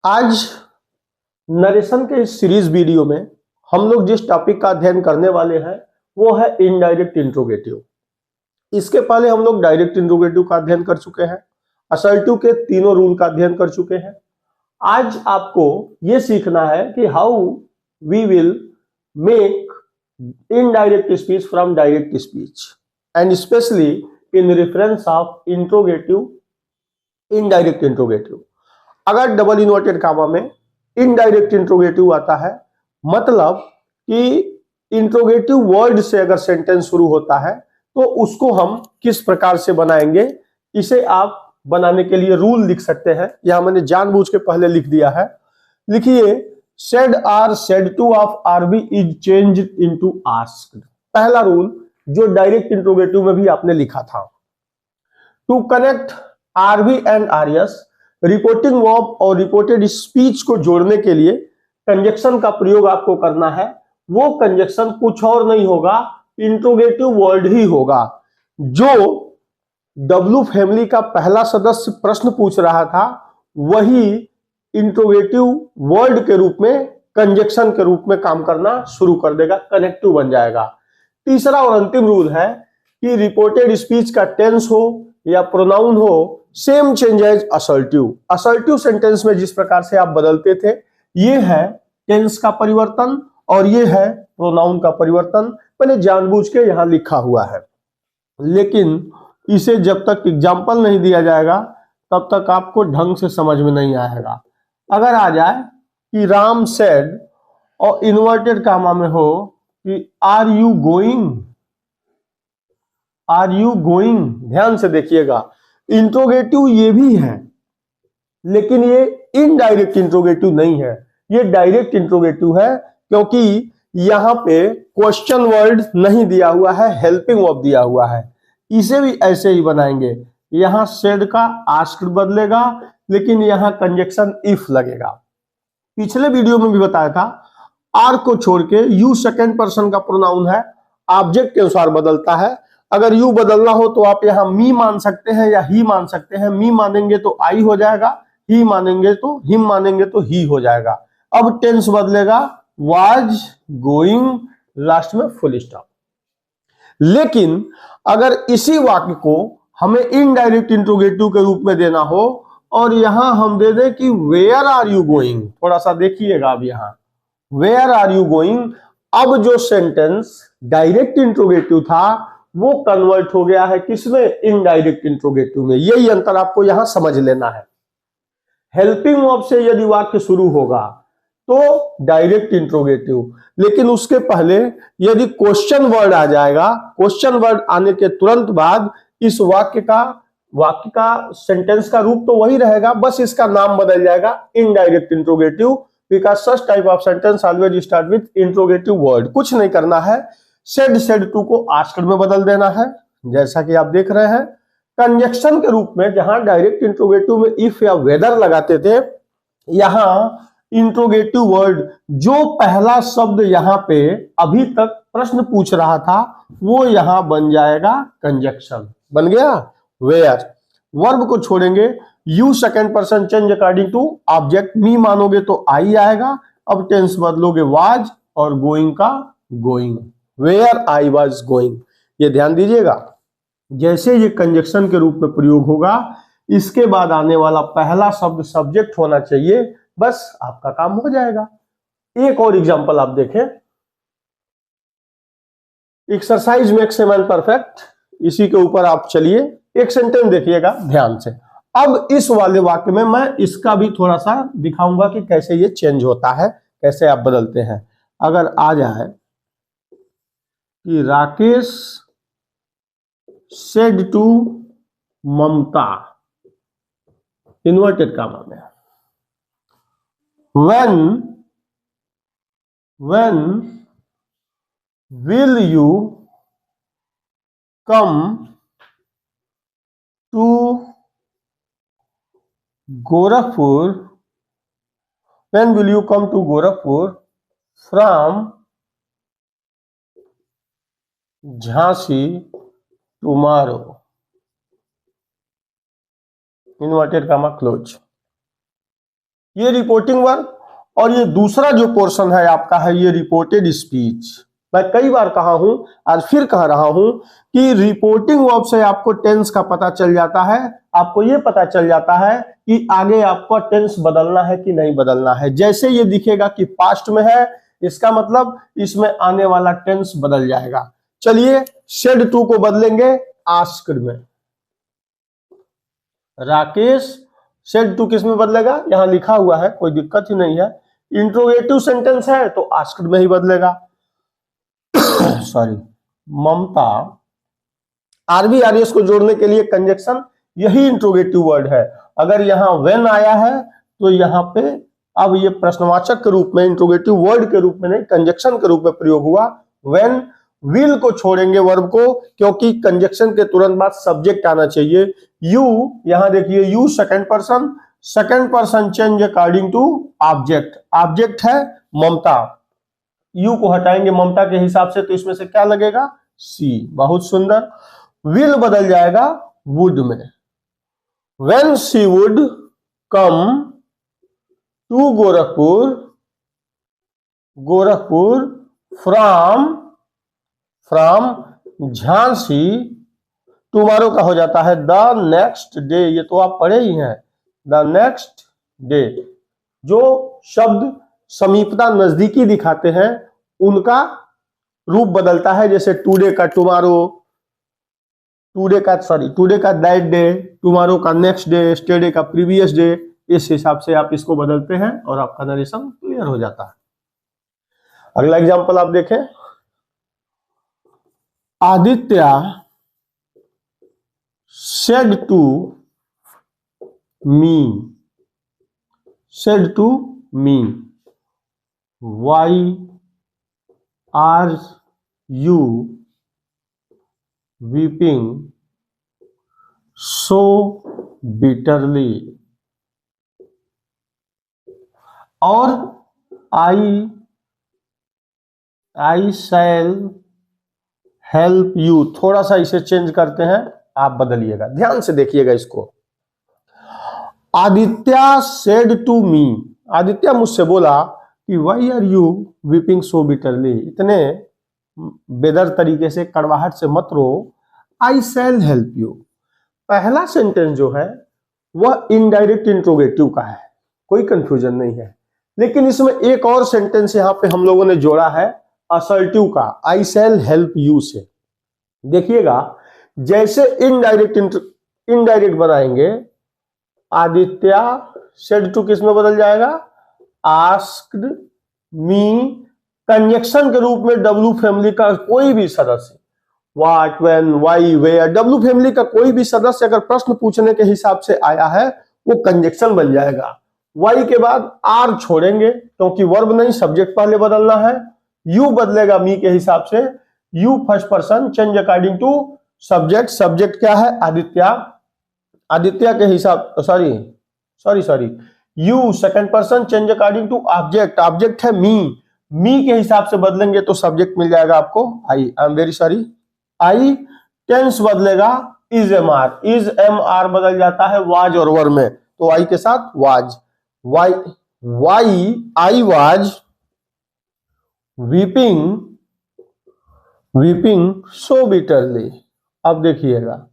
आज नरेशन के इस सीरीज वीडियो में हम लोग जिस टॉपिक का अध्ययन करने वाले हैं वो है इनडायरेक्ट इंट्रोगेटिव। इसके पहले हम लोग डायरेक्ट इंट्रोगेटिव का अध्ययन कर चुके हैं, असर्टिव के तीनों रूल का अध्ययन कर चुके हैं। आज आपको ये सीखना है कि how we will make indirect speech from direct speech and specially in reference of interrogative, indirect interrogative. अगर डबल इन्वर्टेड कामा में इनडायरेक्ट इंट्रोगेटिव आता है, मतलब कि इंट्रोगेटिव वर्ड से अगर सेंटेंस शुरू होता है तो उसको हम किस प्रकार से बनाएंगे, इसे आप बनाने के लिए रूल लिख सकते हैं। यहां मैंने जानबूझ के पहले लिख दिया है। लिखिए, said or said to of RB is changed into asked. पहला रूल जो डायरेक्ट इंट्रोगेटिव में भी आपने लिखा था। To connect RB and RS, reporting verb और रिपोर्टेड स्पीच को जोड़ने के लिए कंजक्शन का प्रयोग आपको करना है। वो कंजक्शन कुछ और नहीं होगा, इंट्रोगेटिव वर्ड ही होगा। जो डब्ल्यू फैमिली का पहला सदस्य प्रश्न पूछ रहा था वही इंट्रोगेटिव वर्ड के रूप में, कंजक्शन के रूप में काम करना शुरू कर देगा, कनेक्टिव बन जाएगा। तीसरा और अंतिम रूल है कि रिपोर्टेड स्पीच का टेंस हो या प्रोनाउन हो, same change as assertive. Assertive sentence में जिस प्रकार से आप बदलते थे, ये है टेंस का परिवर्तन और ये है प्रोनाउन का परिवर्तन। मैंने जानबूझ के यहां लिखा हुआ है, लेकिन इसे जब तक एग्जाम्पल नहीं दिया जाएगा तब तक आपको ढंग से समझ में नहीं आएगा। अगर आ जाए कि राम सेड और इन्वर्टेड कामा में हो कि are you going, are you going, ध्यान से देखिएगा, इंट्रोगेटिव ये भी है लेकिन ये इनडायरेक्ट इंट्रोगेटिव नहीं है, ये डायरेक्ट इंट्रोगेटिव है, क्योंकि यहां पे क्वेश्चन वर्ड नहीं दिया हुआ है, हेल्पिंग वर्ब दिया हुआ है। इसे भी ऐसे ही बनाएंगे, यहां सेड का आस्क्ड बदलेगा लेकिन यहां कंजक्शन इफ लगेगा। पिछले वीडियो में भी बताया था, आर को छोड़ के यू सेकेंड पर्सन का प्रोनाउन है, ऑब्जेक्ट के अनुसार बदलता है। अगर यू बदलना हो तो आप यहां मी मान सकते हैं या ही मान सकते हैं। मी मानेंगे तो आई हो जाएगा, ही मानेंगे तो हिम मानेंगे तो ही हो जाएगा। अब टेंस बदलेगा, वाज गोइंग, लास्ट में फुल स्टॉप। लेकिन अगर इसी वाक्य को हमें इनडायरेक्ट इंट्रोगेटिव के रूप में देना हो और यहां हम दे दें कि वेयर आर यू गोइंग, थोड़ा सा देखिएगा अब यहां वेयर आर यू गोइंग, अब जो सेंटेंस डायरेक्ट इंट्रोगेटिव था वो कन्वर्ट हो गया है किसमें, इनडायरेक्ट इंट्रोगेटिव में। यही अंतर आपको यहां समझ लेना है। हेल्पिंग वर्ब से यदि वाक्य शुरू होगा तो डायरेक्ट इंट्रोगेटिव, लेकिन उसके पहले यदि क्वेश्चन वर्ड आ जाएगा, क्वेश्चन वर्ड आने के तुरंत बाद इस वाक्य का सेंटेंस का रूप तो वही रहेगा, बस इसका नाम बदल जाएगा indirect interrogative, because such type of sentence always start with interrogative word. कुछ नहीं करना है, सेड टू को आस्क्ड में बदल देना है, जैसा कि आप देख रहे हैं। कंजक्शन के रूप में जहां डायरेक्ट इंट्रोगेटिव में इफ या वेदर लगाते थे, यहां इंट्रोगेटिव वर्ड जो पहला शब्द यहां पे अभी तक प्रश्न पूछ रहा था वो यहां बन जाएगा कंजक्शन, बन गया वेयर। वर्ब को छोड़ेंगे, you second person change according to object, me मानोगे तो आई आएगा। अब टेंस बदलोगे वाज और गोइंग का going, where I was going. ये ध्यान दीजिएगा, जैसे ये कंजक्शन के रूप में प्रयोग होगा इसके बाद आने वाला पहला शब्द सब्जेक्ट होना चाहिए, बस आपका काम हो जाएगा। एक और एग्जांपल आप देखें, exercise makes a man perfect, इसी के ऊपर आप चलिए, एक सेंटेंस देखिएगा ध्यान से। अब इस वाले वाक्य में मैं इसका भी थोड़ा सा दिखाऊंगा कि कैसे ये चेंज होता है, कैसे आप बदलते हैं। अगर आ जाए कि Rakesh said to Mamta, inverted comma में, when will you come to Gorakhpur, when will you come to Gorakhpur from Jhansi tomorrow, inverted comma close। ये रिपोर्टिंग वर्ब, और ये दूसरा जो पोर्शन है आपका है ये रिपोर्टेड स्पीच। मैं कई बार कहा हूं, आज फिर कह रहा हूं कि रिपोर्टिंग वर्ब से आपको टेंस का पता चल जाता है, आपको ये पता चल जाता है कि आगे आपको टेंस बदलना है कि नहीं बदलना है। जैसे ये दिखेगा कि पास्ट में है, इसका मतलब इसमें आने वाला टेंस बदल जाएगा। चलिए सेड टू को बदलेंगे आस्क्ड में। राकेश सेड टू किस में बदलेगा, यहां लिखा हुआ है, कोई दिक्कत ही नहीं है। इंट्रोगेटिव सेंटेंस है तो आस्क्ड में ही बदलेगा। सॉरी, ममता, आरबी आरएस को जोड़ने के लिए कंजक्शन यही इंट्रोगेटिव वर्ड है। अगर यहां व्हेन आया है तो यहां पे अब ये प्रश्नवाचक के रूप में, इंट्रोगेटिव वर्ड के रूप में नहीं, कंजक्शन के रूप में प्रयोग हुआ। व्हेन, विल को छोड़ेंगे वर्ब को, क्योंकि कंजक्शन के तुरंत बाद सब्जेक्ट आना चाहिए। यू, यहां देखिए you second person change according to object, object है ममता, यू को हटाएंगे ममता के हिसाब से, तो इसमें से क्या लगेगा, सी। बहुत सुंदर। विल बदल जाएगा वुड में। When she would come to Gorakhpur from Jhansi, tomorrow का हो जाता है द नेक्स्ट डे। ये तो आप पढ़े ही हैं, द नेक्स्ट डे। जो शब्द समीपता नजदीकी दिखाते हैं उनका रूप बदलता है, जैसे टुडे का टुमारो, टुडे का दैट डे, टुमारो का नेक्स्ट डे, स्टेडे का प्रीवियस डे। इस हिसाब से आप इसको बदलते हैं और आपका नरेशन क्लियर हो जाता है। अगला एग्जांपल आप देखें, Aditya said to me why are you weeping so bitterly, और I shall help you, थोड़ा सा इसे चेंज करते हैं, आप बदलिएगा, ध्यान से देखिएगा इसको। Aditya said to me, Aditya मुझसे बोला कि why are you weeping so bitterly, इतने बेदर तरीके से, कड़वाहट से मत रो। आई शैल हेल्प यू, पहला सेंटेंस जो है वह इनडायरेक्ट इंट्रोगेटिव का है, कोई कंफ्यूजन नहीं है। लेकिन इसमें एक और सेंटेंस यहां पे हम लोगों ने जोड़ा है असर्टिव का, आई शैल हेल्प यू से। देखिएगा जैसे इनडायरेक्ट बनाएंगे, आदित्य सेड टू किस में बदल जाएगा, आस्क्ड मी, कंजक्शन के रूप में डब्ल्यू फैमिली का कोई भी सदस्य, what, when, why, where, W family का कोई भी सदस्य अगर प्रश्न पूछने के हिसाब से आया है वो कंजक्शन बन जाएगा। वाई के बाद आर छोड़ेंगे क्योंकि वर्ब नहीं, सब्जेक्ट पहले बदलना है। यू बदलेगा मी के हिसाब से, you first person change according to subject, subject क्या है, आदित्य के हिसाब, sorry, you second person change according to object, object है मी के हिसाब से बदलेंगे तो सब्जेक्ट मिल जाएगा आपको I am very sorry. I, tense बदलेगा इज एम आर बदल जाता है वाज और वर में, तो आई के साथ was. Why I was weeping so bitterly. अब देखिएगा,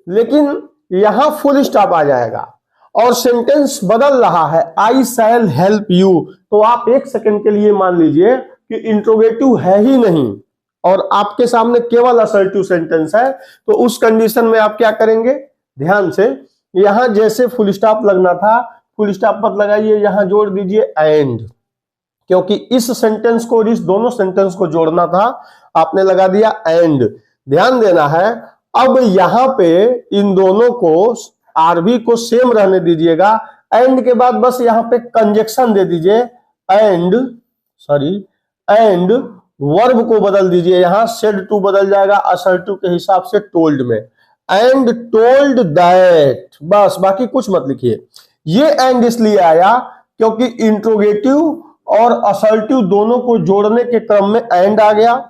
लेकिन यहां फुल स्टॉप आ जाएगा और सेंटेंस बदल रहा है, आई शैल हेल्प यू। तो आप एक सेकंड के लिए मान लीजिए कि इंट्रोगेटिव है ही नहीं और आपके सामने केवल असर्टिव सेंटेंस है, तो उस कंडीशन में आप क्या करेंगे, ध्यान से, यहां जैसे फुल स्टॉप लगना था, फुल स्टॉप मत लगाइए, यहां जोड़ दीजिए एंड, क्योंकि इस सेंटेंस को और इस दोनों सेंटेंस को जोड़ना था, आपने लगा दिया एंड। ध्यान देना है, अब यहां पे इन दोनों को, आरबी को सेम रहने दीजिएगा, एंड के बाद बस यहां पे कंजक्शन दे दीजिए, एंड वर्ब को बदल दीजिए, यहां सेड टू बदल जाएगा असर्टिव के हिसाब से टोल्ड में, एंड टोल्ड दैट, बस बाकी कुछ मत लिखिए। ये एंड इसलिए आया क्योंकि इंट्रोगेटिव और असर्टिव दोनों को जोड़ने के क्रम में एंड आ गया।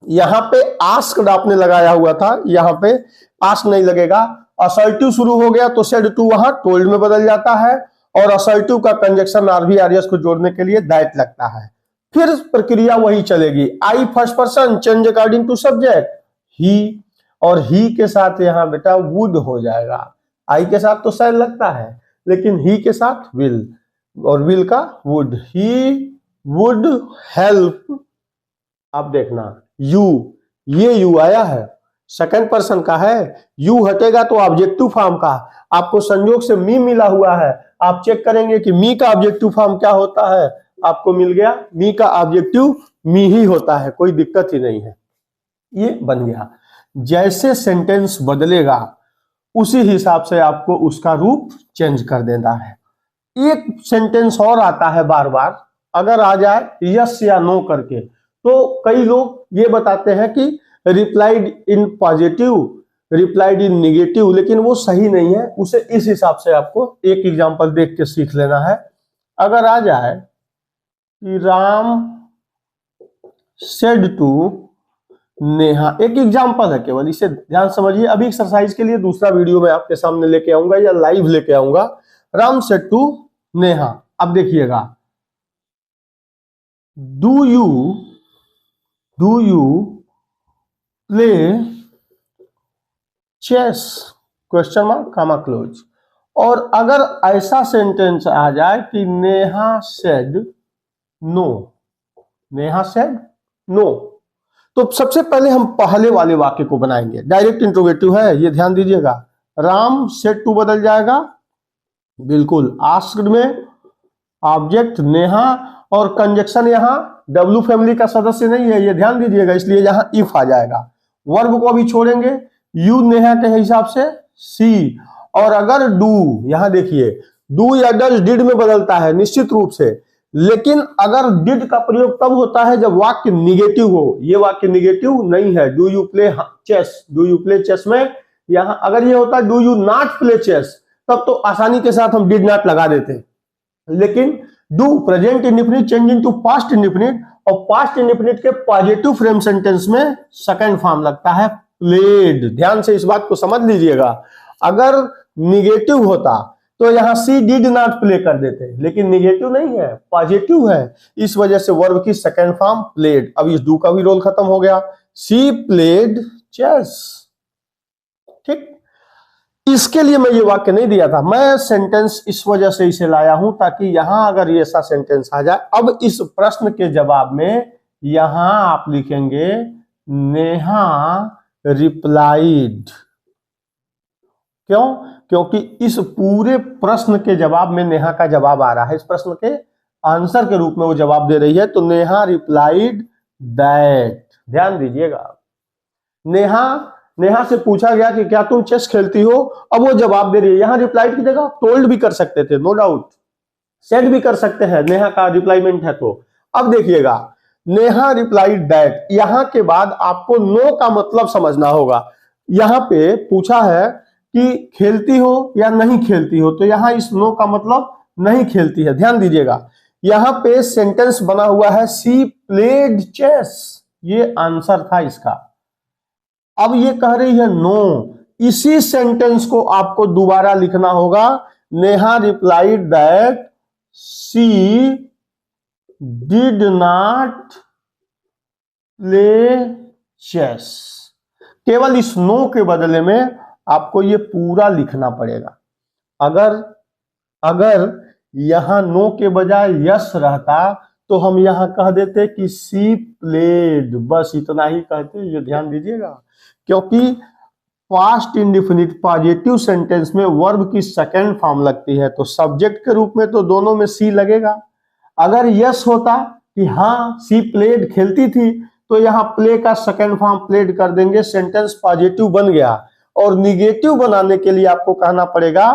यहां पे आस्क्ड आपने लगाया हुआ था, यहां पे आस्क नहीं लगेगा, असर्टिव शुरू हो गया तो सेड टू वहां टोल्ड में बदल जाता है, और असर्टिव का कंजक्शन आरवी आरएस को जोड़ने के लिए दैट लगता है। फिर प्रक्रिया वही चलेगी, I first person change according to subject ही, और ही के साथ यहाँ बेटा वुड हो जाएगा। आई के साथ तो शायद लगता है, लेकिन ही के साथ विल, और विल का वुड। ही वुड हेल्प, आप देखना यू, ये यू आया है सेकंड पर्सन का है, यू हटेगा तो ऑब्जेक्टिव फॉर्म का। आपको संयोग से मी मिला हुआ है, आप चेक करेंगे कि मी का ऑब्जेक्टिव फॉर्म क्या होता है, आपको मिल गया मी का ऑब्जेक्टिव मी ही होता है, कोई दिक्कत ही नहीं है। ये बन गया। जैसे सेंटेंस बदलेगा उसी हिसाब से आपको उसका रूप चेंज कर देना है। एक सेंटेंस और आता है बार बार, अगर आ जाए यस या नो करके, तो कई लोग ये बताते हैं कि replied in positive, replied in negative, लेकिन वो सही नहीं है। उसे इस हिसाब से आपको एक एग्जांपल देख के सीख लेना है। अगर आ जाए कि राम सेड टू नेहा, एक एग्जांपल है केवल, इसे ध्यान समझिए। अभी एक्सरसाइज के लिए दूसरा वीडियो मैं आपके सामने लेके आऊंगा या लाइव लेके आऊंगा। राम सेड टू नेहा, अब देखिएगा, do you play chess question mark comma close. और अगर ऐसा सेंटेंस आ जाए कि Neha said no, Neha said no, तो सबसे पहले हम पहले वाले वाक्य को बनाएंगे। डायरेक्ट इंट्रोगेटिव है, ये ध्यान दीजिएगा। राम सेड टू बदल जाएगा, बिल्कुल। आस्क्ड में ऑब्जेक्ट नेहा, और कंजक्शन यहाँ डब्ल्यू फैमिली का सदस्य नहीं है, ये ध्यान दीजिएगा, इसलिए यहाँ इफ आ जाएगा। वर्ब को अभी छोड़ेंगे, यू नेहा के हिसाब से सी। और अगर डू, यहां देखिए डू या डज डिड में बदलता है निश्चित रूप से, लेकिन अगर डिड का प्रयोग तब होता है जब वाक्य निगेटिव हो। ये वाक्य निगेटिव नहीं है। Do you play chess, do you play chess में यहां अगर ये होता do you not play chess, तब तो आसानी के साथ हम डिड नॉट लगा देते। लेकिन do present indefinite change into past indefinite, और पास्ट इंडेफिनिट के पॉजिटिव फ्रेम सेंटेंस में सेकंड फॉर्म लगता है प्लेड। ध्यान से इस बात को समझ लीजिएगा। अगर निगेटिव होता तो यहां सी डिड नॉट प्ले कर देते, लेकिन निगेटिव नहीं है, पॉजिटिव है, इस वजह से वर्ब की सेकंड फॉर्म प्लेड। अब इस डू का भी रोल खत्म हो गया। सी प्लेड चेस, ठीक। इसके लिए मैं ये वाक्य नहीं दिया था, मैं सेंटेंस इस वजह से इसे लाया हूं ताकि यहां अगर ये ऐसा सेंटेंस आ जाए। अब इस प्रश्न के जवाब में यहां आप लिखेंगे नेहा रिप्लाइड। क्यों? क्योंकि इस पूरे प्रश्न के जवाब में नेहा का जवाब आ रहा है, इस प्रश्न के आंसर के रूप में वो जवाब दे रही है, तो नेहा रिप्लाइड दैट। ध्यान दीजिएगा, नेहा से पूछा गया कि क्या तुम चेस खेलती हो, अब वो जवाब दे रही है। यहां रिप्लाइड की जगह टोल्ड भी कर सकते थे, नो डाउट, सेड भी कर सकते हैं, नेहा का रिप्लाईमेंट है तो। अब देखिएगा, नेहा रिप्लाइड दैट, यहां के बाद आपको नो का मतलब समझना होगा। यहां पे पूछा है कि खेलती हो या नहीं खेलती हो, तो यहां इस नो का मतलब नहीं खेलती है। ध्यान दीजिएगा, यहां पे सेंटेंस बना हुआ है सी प्लेड चेस, ये आंसर था इसका। अब ये कह रही है नो, इसी सेंटेंस को आपको दोबारा लिखना होगा, Neha replied that she did not play chess. केवल इस नो के बदले में आपको ये पूरा लिखना पड़ेगा। अगर यहां नो के बजाय यस रहता तो हम यहां कह देते कि सी प्लेड, बस इतना ही कहते। ये ध्यान दीजिएगा, क्योंकि पास्ट इंडेफिनिट पॉजिटिव सेंटेंस में वर्ब की सेकंड फॉर्म लगती है, तो सब्जेक्ट के रूप में तो दोनों में सी लगेगा। अगर यस होता कि हाँ सी प्लेड खेलती थी, तो यहां प्ले का सेकंड फॉर्म प्लेड कर देंगे, सेंटेंस पॉजिटिव बन गया। और निगेटिव बनाने के लिए आपको कहना पड़ेगा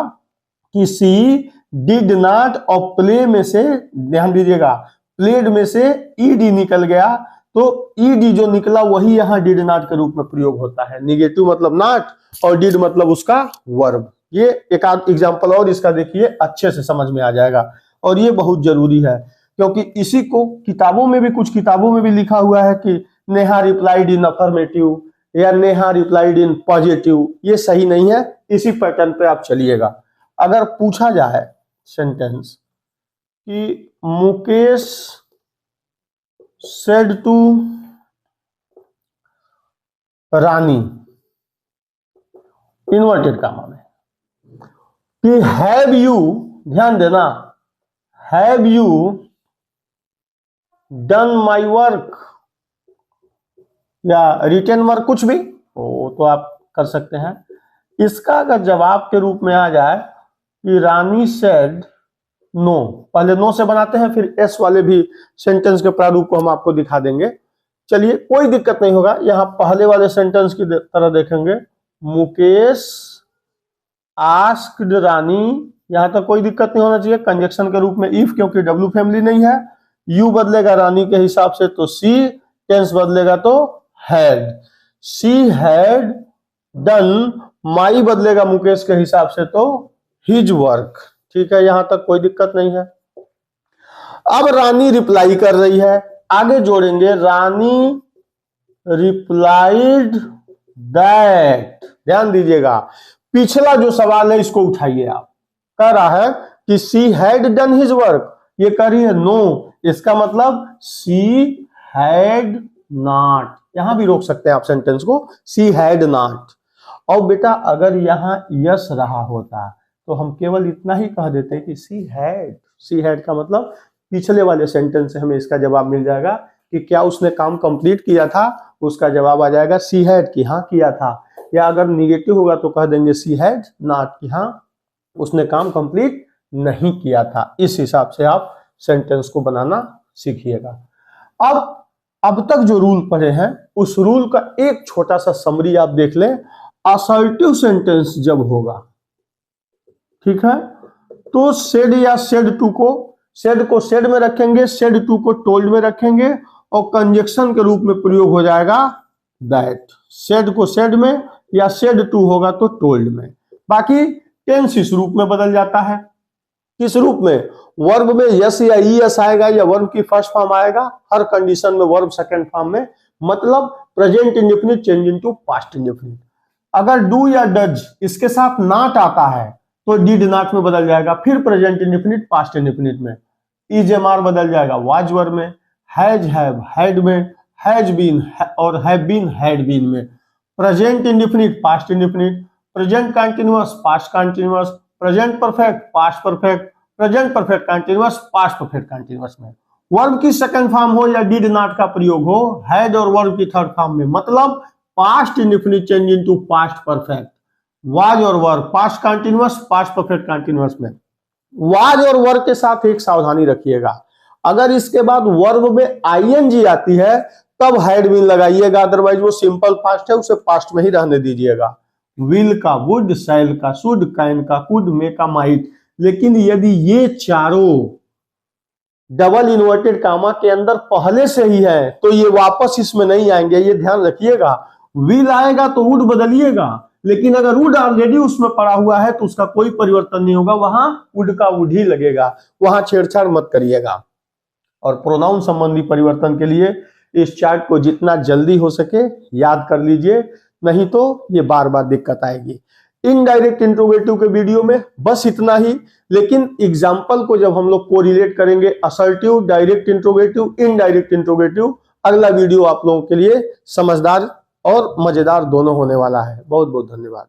कि सी डिड नॉट, और प्ले में से ध्यान दीजिएगा, प्लेड में से ईडी निकल गया, तो ईडी जो निकला वही यहां डिड नॉट के रूप में प्रयोग होता है। निगेटिव मतलब नॉट और डिड मतलब उसका वर्ब। ये एक आध एग्जांपल और इसका देखिए, अच्छे से समझ में आ जाएगा। और ये बहुत जरूरी है, क्योंकि इसी को किताबों में भी, कुछ किताबों में भी लिखा हुआ है कि नेहा रिप्लाइड इन अफर्मेटिव या नेहा रिप्लाइड इन पॉजिटिव। ये सही नहीं है, इसी पैटर्न पे आप चलिएगा। अगर पूछा जाए सेंटेंस कि Mukesh said to Rani, inverted comma में, कि हैव यू, ध्यान देना, have you done my work, या रिटन वर्क, कुछ भी वो तो आप कर सकते हैं। इसका अगर जवाब के रूप में आ जाए कि रानी सेड नो, पहले नो से बनाते हैं, फिर एस वाले भी सेंटेंस के प्रारूप को हम आपको दिखा देंगे। चलिए, कोई दिक्कत नहीं होगा। यहां पहले वाले सेंटेंस की तरह देखेंगे, मुकेश आस्क्ड रानी, यहां तक कोई दिक्कत नहीं होना चाहिए। कंजक्शन के रूप में इफ, क्योंकि डब्ल्यू फैमिली नहीं है, यू बदलेगा रानी के हिसाब से तो सी, टेंस बदलेगा तो हैड, सी हैड डन, माई बदलेगा मुकेश के हिसाब से तो हिज वर्क। ठीक है, यहां तक कोई दिक्कत नहीं है। अब रानी रिप्लाई कर रही है, आगे जोड़ेंगे रानी रिप्लाइड दैट। ध्यान दीजिएगा, पिछला जो सवाल है इसको उठाइए आप। कह रहा है कि she had done his work, ये कह रही है नो, इसका मतलब सी हैड नॉट। यहां भी रोक सकते हैं आप सेंटेंस को, सी हैड नॉट। और बेटा अगर यहां यस रहा होता तो हम केवल इतना ही कह देते कि सी हैड। सी हैड का मतलब पिछले वाले सेंटेंस से हमें इसका जवाब मिल जाएगा कि क्या उसने काम कंप्लीट किया था, उसका जवाब आ जाएगा सी हैड कि हाँ किया था। या अगर निगेटिव होगा तो कह देंगे सी हैड नॉट कि हाँ उसने काम कंप्लीट नहीं किया था। इस हिसाब से आप सेंटेंस को बनाना सीखिएगा। अब तक जो रूल पढ़े हैं उस रूल का एक छोटा सा समरी आप देख लें। असर्टिव सेंटेंस जब होगा, ठीक है, तो सेड या सेड टू को, सेड को सेड में रखेंगे, सेड टू को टोल्ड में रखेंगे, और कंजक्शन के रूप में प्रयोग हो जाएगा दैट। सेड को सेड में या सेड टू होगा तो टोल्ड में। बाकी टेंस इस रूप में बदल जाता है। किस रूप में? वर्ब में यस या ईएस आएगा या वर्ब की फर्स्ट फॉर्म आएगा, हर कंडीशन में वर्ब सेकंड फॉर्म में, मतलब present indefinite change into past indefinite. अगर डू या डज इसके साथ नॉट आता है तो डिड नॉट में बदल जाएगा, फिर प्रेजेंट इंडेफिनिट पास्ट इंडेफिनिट में। इज एमआर बदल जाएगा वाज वर्ब में, हैज हैव हैड में, हैज बीन और हैव बीन हैड बीन में। Present indefinite past indefinite, present continuous past continuous, present perfect past perfect, present perfect continuous past perfect continuous में। Verb की second form हो या did not का प्रयोग हो, हैड और वर्ब की थर्ड फॉर्म में, मतलब past indefinite change into past perfect. Was और verb past continuous past perfect continuous में। वाज और वर्ब के साथ एक सावधानी रखिएगा, अगर इसके बाद वर्ब में आईएनजी आती है तब हैड बीन लगाइएगा, अदरवाइज वो सिंपल पास्ट है, उसे पास्ट में ही रहने दीजिएगा। विल का वुड, शैल का शुड, कैन का कुड, मे का माइट। लेकिन यदि ये चारों डबल इन्वर्टेड कामा के अंदर पहले से ही है तो ये वापस इसमें नहीं आएंगे, ये ध्यान रखिएगा। विल आएगा तो वुड बदलिएगा, लेकिन अगर वुड ऑलरेडी उसमें पड़ा हुआ है तो उसका कोई परिवर्तन नहीं होगा, वहां वुड का वुड ही लगेगा, वहां छेड़छाड़ मत करिएगा। और प्रोनाउन संबंधी परिवर्तन के लिए इस चार्ट को जितना जल्दी हो सके याद कर लीजिए, नहीं तो ये बार बार दिक्कत आएगी। इनडायरेक्ट इंट्रोगेटिव के वीडियो में बस इतना ही, लेकिन एग्जाम्पल को जब हम लोग कोरिलेट करेंगे assertive, direct interrogative, indirect interrogative, अगला वीडियो आप लोगों के लिए समझदार और मजेदार दोनों होने वाला है। बहुत बहुत धन्यवाद।